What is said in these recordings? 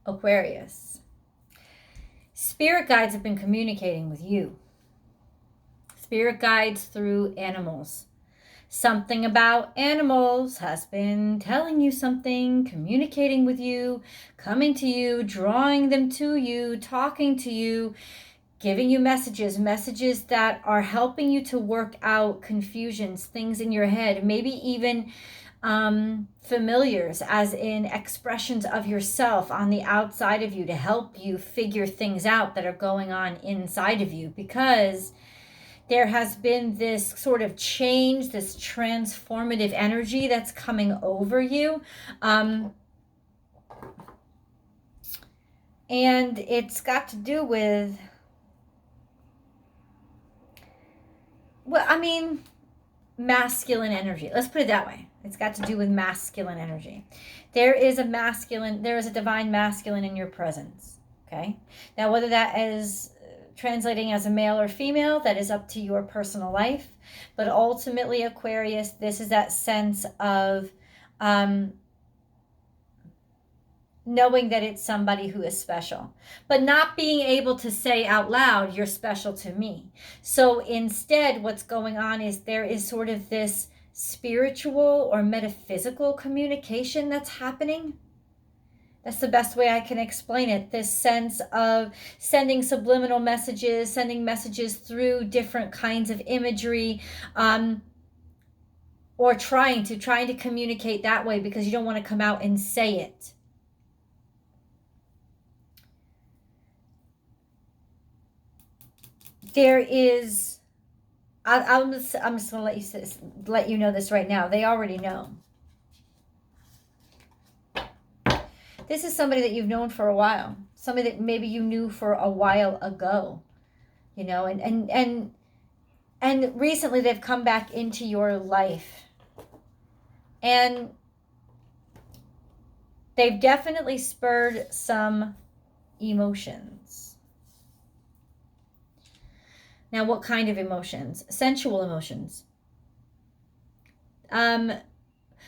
Aquarius. Spirit guides have been communicating with you. Spirit guides through animals. Something about animals has been telling you something, communicating with you, coming to you, drawing them to you, talking to you, giving you messages that are helping you to work out confusions, things in your head, maybe even familiars, as in expressions of yourself on the outside of you to help you figure things out that are going on inside of you, because there has been this sort of change, this transformative energy that's coming over you. And it's got to do with, well, I mean, masculine energy. Let's put it that way. It's got to do with masculine energy. There is a divine masculine in your presence. Okay. Now, whether that is translating as a male or female, that is up to your personal life. But ultimately, Aquarius, this is that sense of knowing that it's somebody who is special, but not being able to say out loud, you're special to me. So instead, what's going on is there is sort of this spiritual or metaphysical communication that's happening. That's the best way I can explain it. This sense of sending subliminal messages, sending messages through different kinds of imagery, or trying to communicate that way because you don't want to come out and say it. There is, I'm just going to let you know this right now. They already know. This is somebody that you've known for a while. Somebody that maybe you knew for a while ago, you know, and recently they've come back into your life. And they've definitely spurred some emotions. Now, what kind of emotions? Sensual emotions.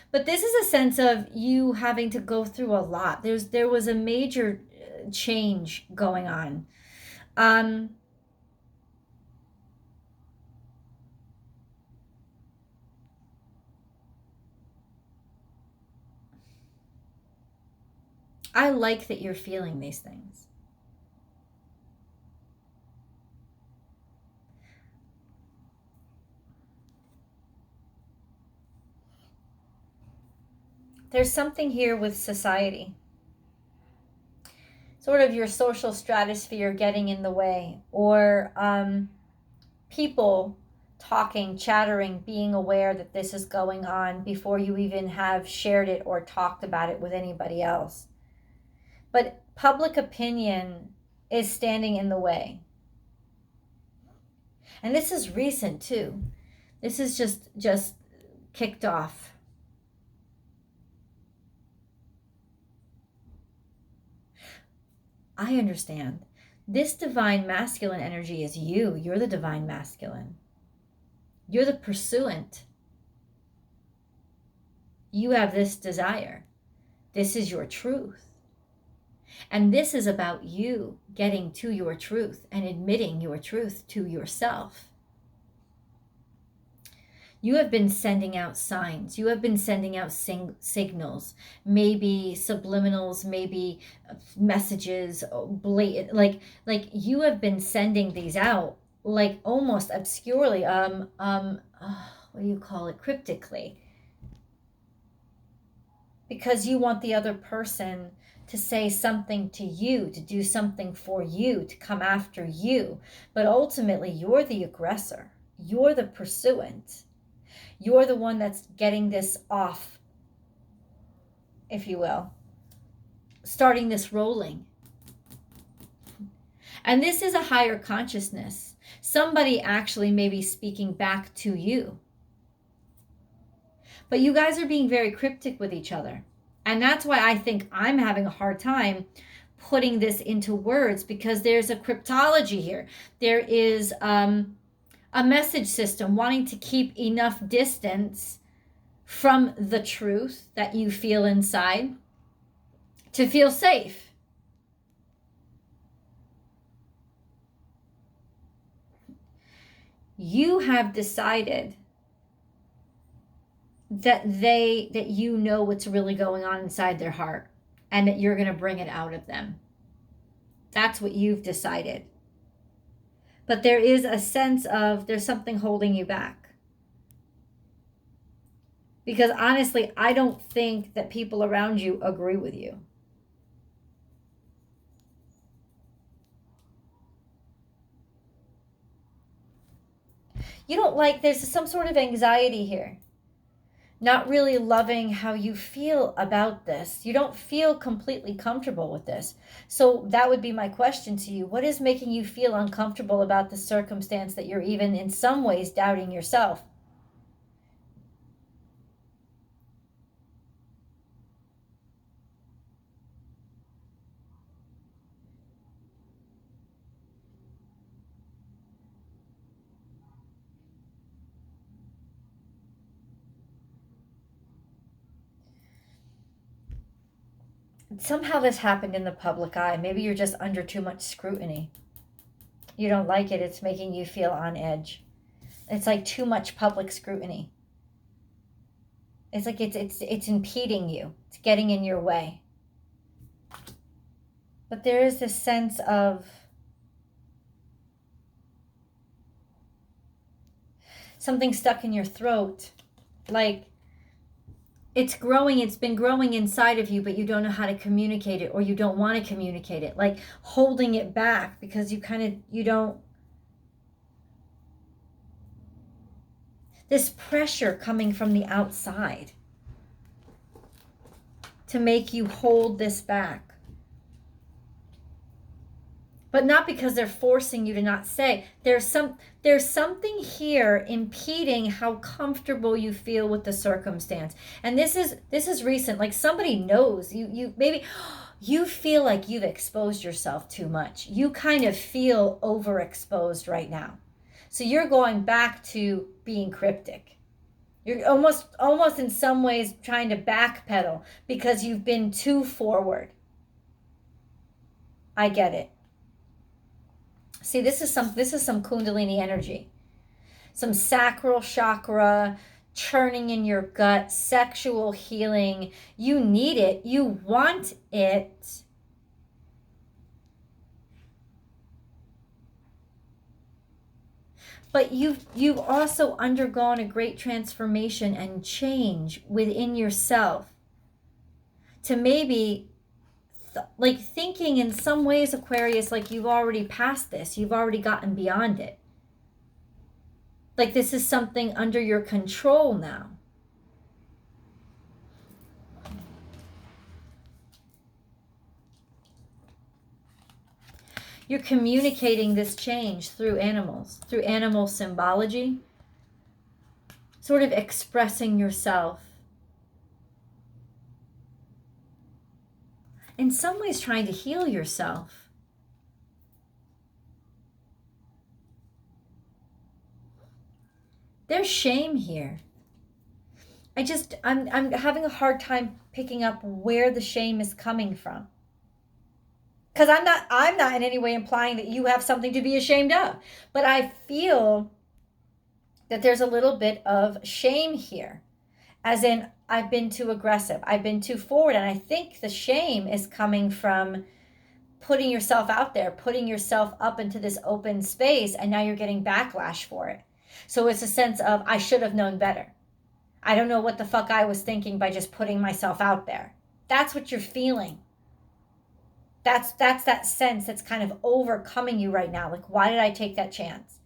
But this is a sense of you having to go through a lot. There was a major change going on. I like that you're feeling these things. There's something here with society. Sort of your social stratosphere getting in the way, or people talking, chattering, being aware that this is going on before you even have shared it or talked about it with anybody else. But public opinion is standing in the way. And this is recent too. This is just kicked off. I understand. This divine masculine energy is you. You're the divine masculine. You're the pursuant. You have this desire. This is your truth. And this is about you getting to your truth and admitting your truth to yourself. You have been sending out signs. You have been sending out signals, maybe subliminals, maybe messages, blatant, like you have been sending these out, like almost obscurely, what do you call it, cryptically, because you want the other person to say something to you, to do something for you, to come after you. But ultimately, you're the aggressor. You're the pursuant. You're the one that's getting this off, if you will, starting this rolling. And this is a higher consciousness. Somebody actually may be speaking back to you. But you guys are being very cryptic with each other. And that's why I think I'm having a hard time putting this into words, because there's a cryptology here. There is a message system wanting to keep enough distance from the truth that you feel inside to feel safe. You have decided that you know what's really going on inside their heart, and that you're going to bring it out of them. That's what you've decided. But there is a sense of there's something holding you back. Because honestly, I don't think that people around you agree with you. You don't like, there's some sort of anxiety here. Not really loving how you feel about this. You don't feel completely comfortable with this. So that would be my question to you. What is making you feel uncomfortable about the circumstance that you're even in some ways doubting yourself? Somehow this happened in the public eye. Maybe you're just under too much scrutiny. You don't like it. It's making you feel on edge. It's like too much public scrutiny. It's like it's impeding you. It's getting in your way. But there is this sense of something stuck in your throat. Like it's growing, it's been growing inside of you, but you don't know how to communicate it, or you don't want to communicate it. Like holding it back because you don't. This pressure coming from the outside to make you hold this back. But not because they're forcing you to not say. There's something here impeding how comfortable you feel with the circumstance. And this is recent. Like somebody knows you maybe you feel like you've exposed yourself too much. You kind of feel overexposed right now. So you're going back to being cryptic. You're almost in some ways trying to backpedal because you've been too forward. I get it. See, this is some Kundalini energy. Some sacral chakra churning in your gut, sexual healing. You need it. You want it. But you've also undergone a great transformation and change within yourself to maybe like thinking in some ways, Aquarius, like you've already passed this. You've already gotten beyond it. Like this is something under your control now. You're communicating this change through animals, through animal symbology, sort of expressing yourself. In some ways trying to heal yourself. There's shame here. I'm having a hard time picking up where the shame is coming from. Because I'm not in any way implying that you have something to be ashamed of. But I feel that there's a little bit of shame here. As in, I've been too aggressive. I've been too forward. And I think the shame is coming from putting yourself out there, putting yourself up into this open space, and now you're getting backlash for it. So it's a sense of, I should have known better. I don't know what the fuck I was thinking by just putting myself out there. That's what you're feeling. That's that sense that's kind of overcoming you right now. Like, why did I take that chance?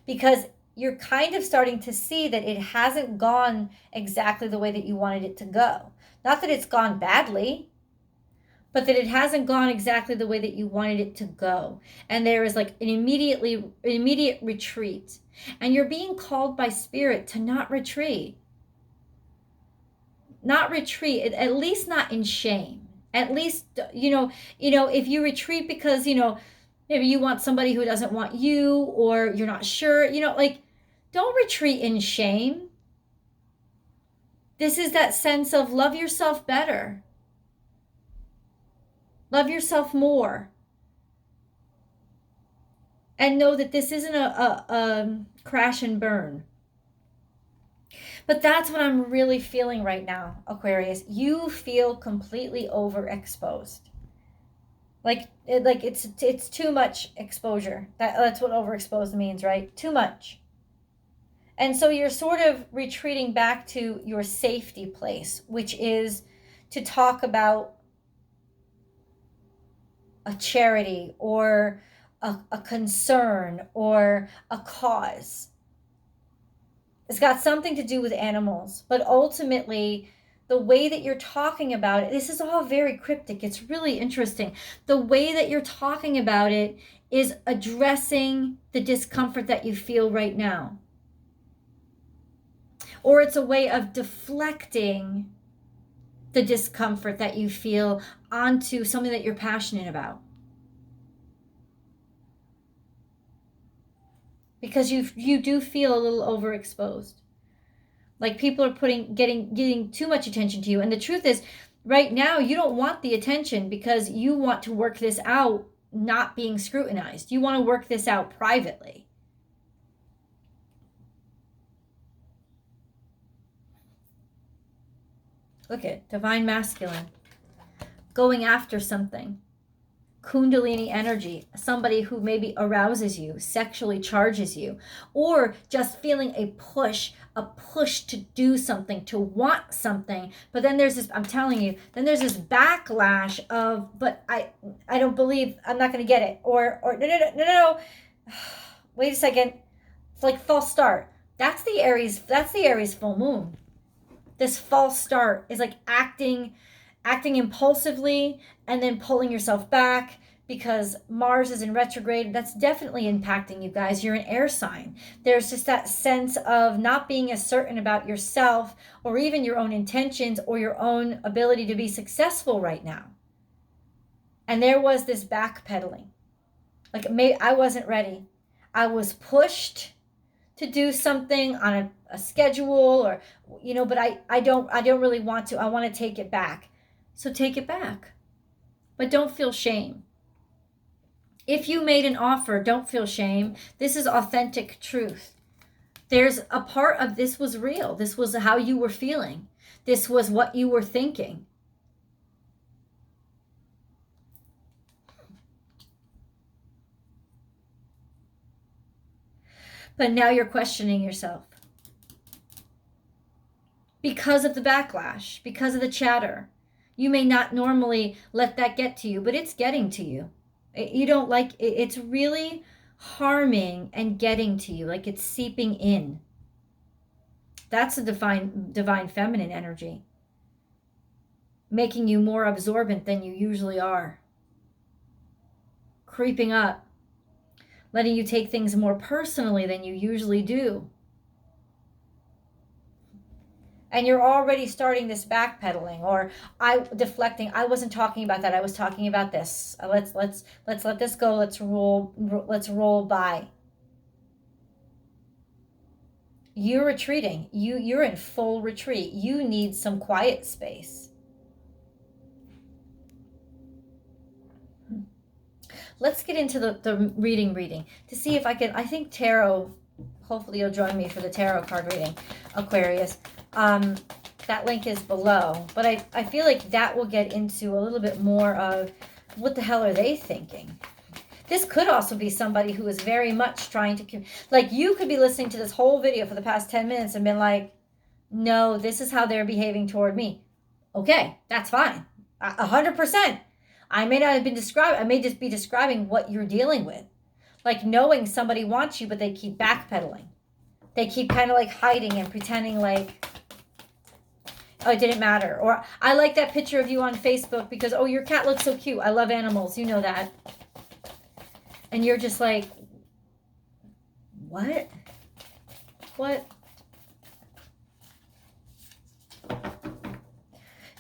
Because you're kind of starting to see that it hasn't gone exactly the way that you wanted it to go. Not that it's gone badly, but that it hasn't gone exactly the way that you wanted it to go. And there is like an immediate retreat. And you're being called by Spirit to not retreat. Not retreat, at least not in shame. At least, if you retreat because, maybe you want somebody who doesn't want you, or you're not sure, don't retreat in shame. This is that sense of love yourself better. Love yourself more. And know that this isn't a crash and burn. But that's what I'm really feeling right now, Aquarius. You feel completely overexposed. Like it's too much exposure. That's what overexposed means, right? Too much. And so you're sort of retreating back to your safety place, which is to talk about a charity or a concern or a cause. It's got something to do with animals, but ultimately, the way that you're talking about it, this is all very cryptic. It's really interesting. The way that you're talking about it is addressing the discomfort that you feel right now. Or it's a way of deflecting the discomfort that you feel onto something that you're passionate about. Because you do feel a little overexposed. Like people are getting too much attention to you. And the truth is, right now, you don't want the attention because you want to work this out not being scrutinized. You want to work this out privately. Look at divine masculine. Going after something. Kundalini energy, somebody who maybe arouses you, sexually charges you, or just feeling a push to do something, to want something. But then there's this, I'm telling you, then there's this backlash of, but I don't believe, I'm not going to get it. Or no. Wait a second. It's like false start. That's the Aries full moon. This false start is like acting impulsively and then pulling yourself back because Mars is in retrograde. That's definitely impacting you guys. You're an air sign. There's just that sense of not being as certain about yourself or even your own intentions or your own ability to be successful right now. And there was this backpedaling. Like maybe I wasn't ready. I was pushed to do something on a schedule or, but I don't really want to. I want to take it back. So take it back. But don't feel shame. If you made an offer, don't feel shame. This is authentic truth. There's a part of this was real. This was how you were feeling. This was what you were thinking. But now you're questioning yourself. Because of the backlash, because of the chatter. You may not normally let that get to you, but it's getting to you. You don't like it. It's really harming and getting to you, like it's seeping in. That's a divine feminine energy. Making you more absorbent than you usually are. Creeping up. Letting you take things more personally than you usually do. And you're already starting this backpedaling or deflecting. I wasn't talking about that. I was talking about this. Let's let this go. Let's roll by. You're retreating. You're in full retreat. You need some quiet space. Let's get into the reading to see if I think tarot, hopefully you'll join me for the tarot card reading, Aquarius. That link is below, but I feel like that will get into a little bit more of what the hell are they thinking. This could also be somebody who is very much trying to, like you could be listening to this whole video for the past 10 minutes and been like, no, this is how they're behaving toward me. Okay, that's fine. 100%. I may not have been I may just be describing what you're dealing with. Like knowing somebody wants you, but they keep backpedaling. They keep kind of like hiding and pretending like, oh, it didn't matter. Or I like that picture of you on Facebook because, oh, your cat looks so cute. I love animals. You know that. And you're just like, what? What?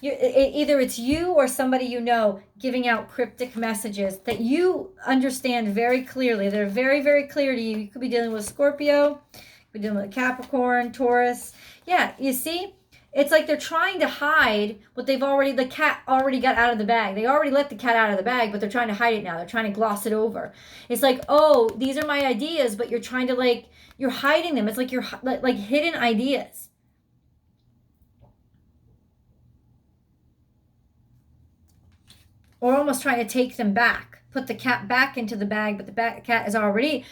Either it's you or somebody you know giving out cryptic messages that you understand very clearly. They're very, very clear to you. You could be dealing with Scorpio. You could be dealing with Capricorn, Taurus. Yeah, you see? It's like they're trying to hide what the cat already got out of the bag. They already let the cat out of the bag, but they're trying to hide it now. They're trying to gloss it over. It's like, oh, these are my ideas, but you're trying to you're hiding them. It's like you're like hidden ideas. Or almost trying to take them back. Put the cat back into the bag, but the cat is already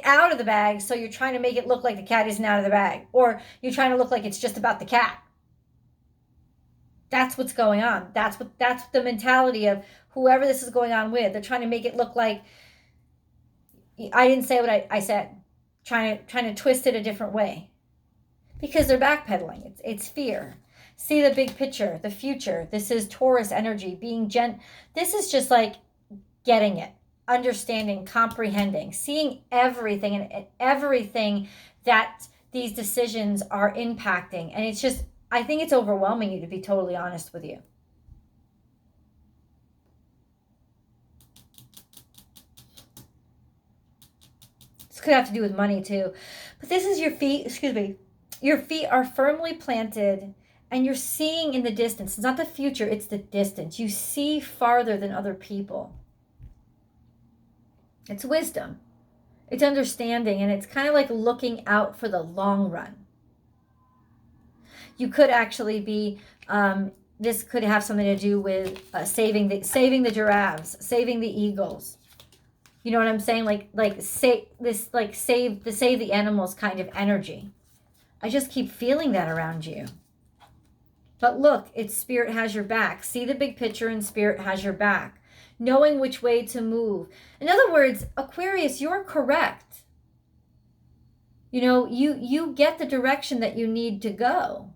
out of the bag, so you're trying to make it look like the cat isn't out of the bag. Or you're trying to look like it's just about the cat. That's what's going on. That's the mentality of whoever this is going on with. They're trying to make it look like I didn't say what I said. Trying to twist it a different way. Because they're backpedaling. It's fear. See the big picture, the future. This is Taurus energy, being this is just like getting it, understanding, comprehending, seeing everything and everything that these decisions are impacting. And it's just, I think it's overwhelming you, to be totally honest with you. This could have to do with money too. But this is your feet, excuse me. Your feet are firmly planted and you're seeing in the distance. It's not the future, it's the distance. You see farther than other people. It's wisdom. It's understanding, and it's kind of like looking out for the long run. You could actually be, this could have something to do with saving the giraffes, saving the eagles. You know what I'm saying? Save the animals kind of energy. I just keep feeling that around you. But look, it's Spirit has your back. See the big picture, and Spirit has your back. Knowing which way to move. In other words, Aquarius, you're correct. You know, you get the direction that you need to go.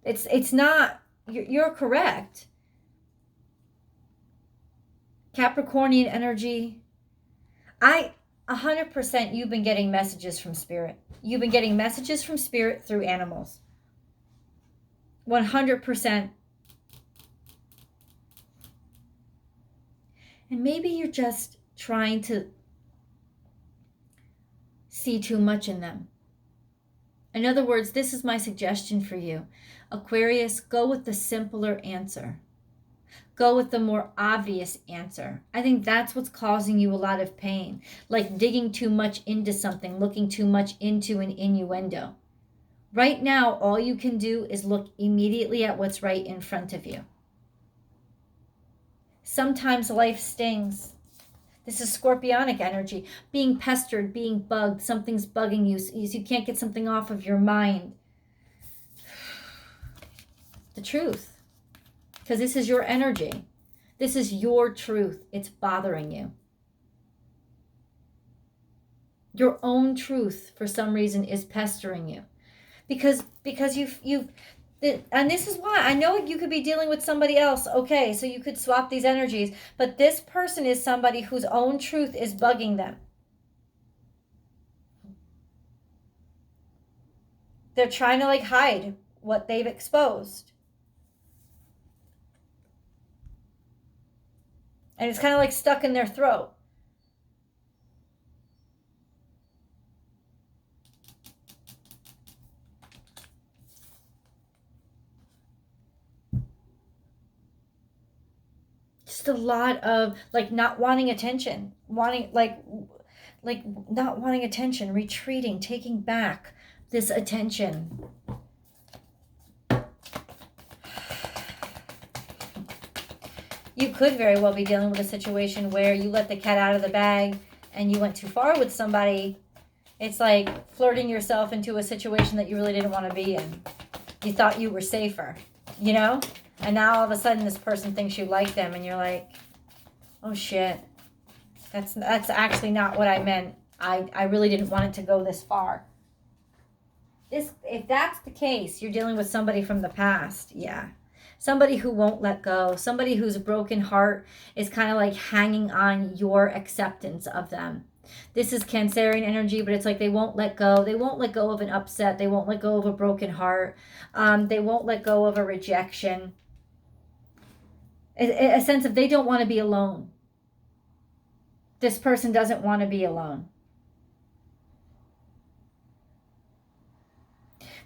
It's not, you're correct. Capricornian energy. 100% you've been getting messages from Spirit. You've been getting messages from Spirit through animals. 100%. And maybe you're just trying to see too much in them. In other words, this is my suggestion for you. Aquarius, go with the simpler answer. Go with the more obvious answer. I think that's what's causing you a lot of pain. Like digging too much into something, looking too much into an innuendo. Right now, all you can do is look immediately at what's right in front of you. Sometimes life stings. This is scorpionic energy. Being pestered, being bugged. Something's bugging you. You can't get something off of your mind. The truth. Because this is your energy. This is your truth. It's bothering you. Your own truth, for some reason, is pestering you. Because you've and this is why I know you could be dealing with somebody else. Okay, so you could swap these energies. But this person is somebody whose own truth is bugging them. They're trying to hide what they've exposed. And it's kind of stuck in their throat. Just a lot of not wanting attention, not wanting attention, retreating, taking back this attention. You could very well be dealing with a situation where you let the cat out of the bag and you went too far with somebody. It's like flirting yourself into a situation that you really didn't want to be in. You thought you were safer, you know? And now all of a sudden this person thinks you like them and you're like, oh shit, that's actually not what I meant. I really didn't want it to go this far. If that's the case, you're dealing with somebody from the past, yeah. Somebody who won't let go. Somebody whose broken heart is kind of hanging on your acceptance of them. This is Cancerian energy, but it's they won't let go. They won't let go of an upset. They won't let go of a broken heart. They won't let go of a rejection. A sense of they don't want to be alone. This person doesn't want to be alone.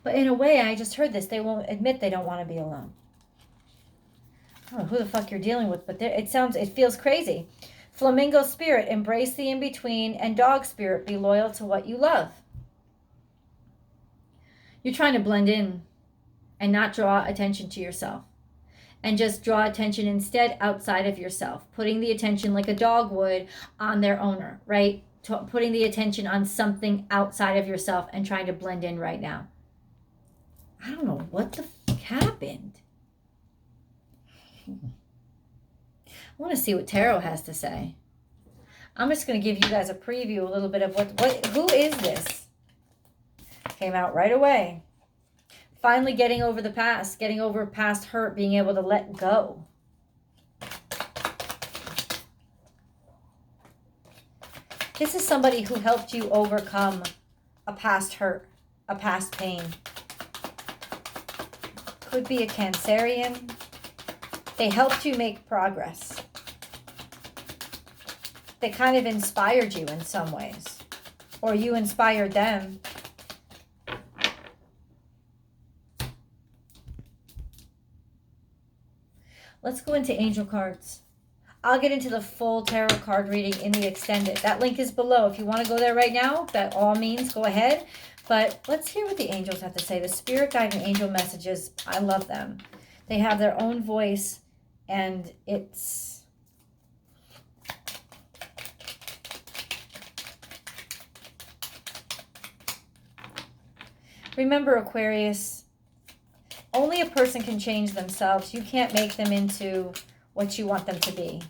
But in a way, I just heard this, they won't admit they don't want to be alone. I don't know who the fuck you're dealing with, but it feels crazy. Flamingo spirit, embrace the in-between, and dog spirit, be loyal to what you love. You're trying to blend in and not draw attention to yourself. And just draw attention instead outside of yourself. Putting the attention like a dog would on their owner, right? Putting the attention on something outside of yourself and trying to blend in right now. I don't know what the fuck happened. I want to see what tarot has to say. I'm just going to give you guys a preview, a little bit of who is this? Came out right away. Finally getting over the past, getting over past hurt, being able to let go. This is somebody who helped you overcome a past hurt, a past pain. Could be a Cancerian. They helped you make progress. They kind of inspired you in some ways. Or you inspired them. Let's go into angel cards. I'll get into the full tarot card reading in the extended. That link is below. If you want to go there right now, by all means, go ahead. But let's hear what the angels have to say. The spirit guide and angel messages, I love them. They have their own voice, and it's... Remember, Aquarius, only a person can change themselves. You can't make them into what you want them to be.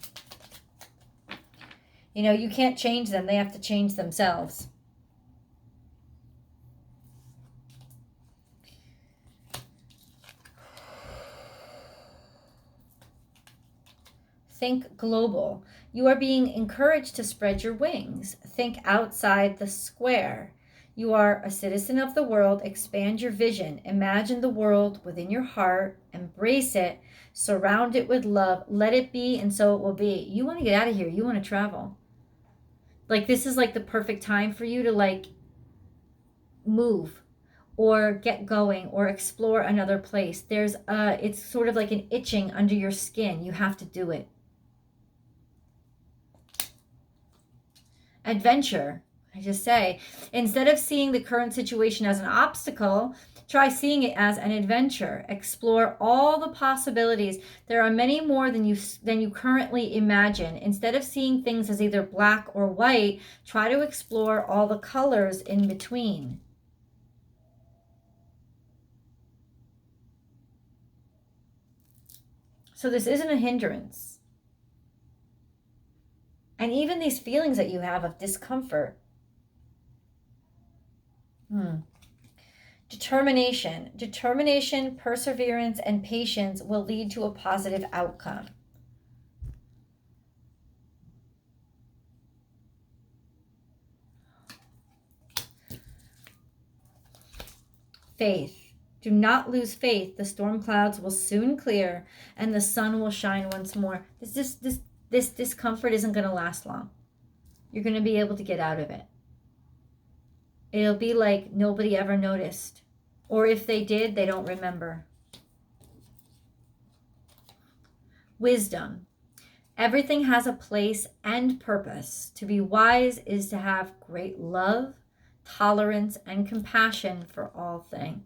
You know, you can't change them. They have to change themselves. Think global. You are being encouraged to spread your wings. Think outside the square. You are a citizen of the world. Expand your vision. Imagine the world within your heart. Embrace it. Surround it with love. Let it be, and so it will be. You want to get out of here. You want to travel. Like, this is like the perfect time for you to like move or get going or explore another place. It's sort of like an itching under your skin. You have to do it. Adventure. I just say, instead of seeing the current situation as an obstacle, try seeing it as an adventure. Explore all the possibilities. There are many more than you currently imagine. Instead of seeing things as either black or white, try to explore all the colors in between. So this isn't a hindrance. And even these feelings that you have of discomfort. Determination, perseverance, and patience will lead to a positive outcome. Faith. Do not lose faith. The storm clouds will soon clear and the sun will shine once more. This discomfort isn't going to last long. You're going to be able to get out of it. It'll be like nobody ever noticed. Or if they did, they don't remember. Wisdom. Everything has a place and purpose. To be wise is to have great love, tolerance, and compassion for all things.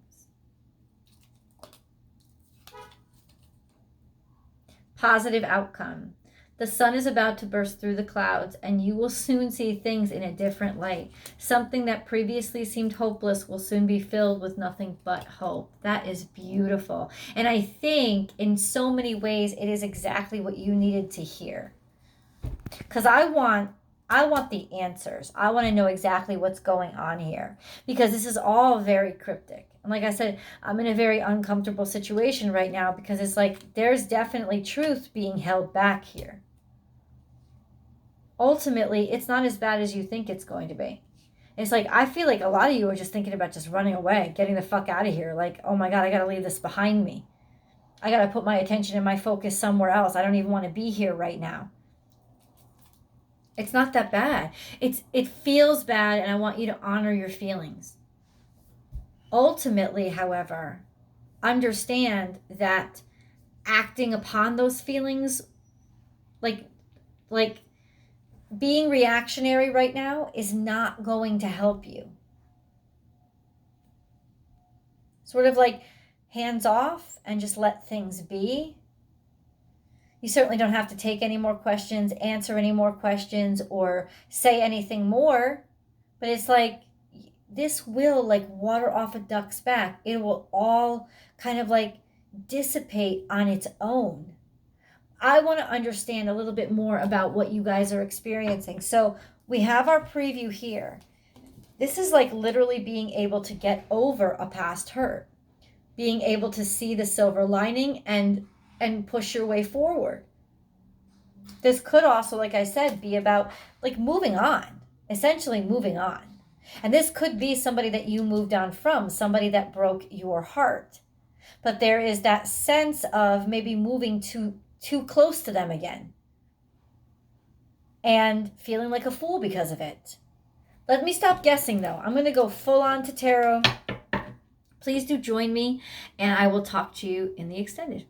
Positive outcome. The sun is about to burst through the clouds, and you will soon see things in a different light. Something that previously seemed hopeless will soon be filled with nothing but hope. That is beautiful. And I think in so many ways, it is exactly what you needed to hear. Because I want the answers. I want to know exactly what's going on here. Because this is all very cryptic. And like I said, I'm in a very uncomfortable situation right now because it's like there's definitely truth being held back here. Ultimately, it's not as bad as you think it's going to be. It's like, I feel like a lot of you are just thinking about just running away, getting the fuck out of here. Like, oh my God, I got to leave this behind me. I got to put my attention and my focus somewhere else. I don't even want to be here right now. It's not that bad. It feels bad, and I want you to honor your feelings. Ultimately, however, understand that acting upon those feelings, like being reactionary right now, is not going to help you. Sort of like hands off and just let things be. You certainly don't have to take any more questions, answer any more questions, or say anything more. But it's like, this will, like water off a duck's back. It will all kind of like dissipate on its own. I want to understand a little bit more about what you guys are experiencing. So we have our preview here. This is like literally being able to get over a past hurt, being able to see the silver lining and push your way forward. This could also, like I said, be about like moving on, essentially moving on. And this could be somebody that you moved on from, somebody that broke your heart. But there is that sense of maybe moving too close to them again and feeling like a fool because of it. Let me stop guessing, though. I'm going to go full on to tarot. Please do join me, and I will talk to you in the extended.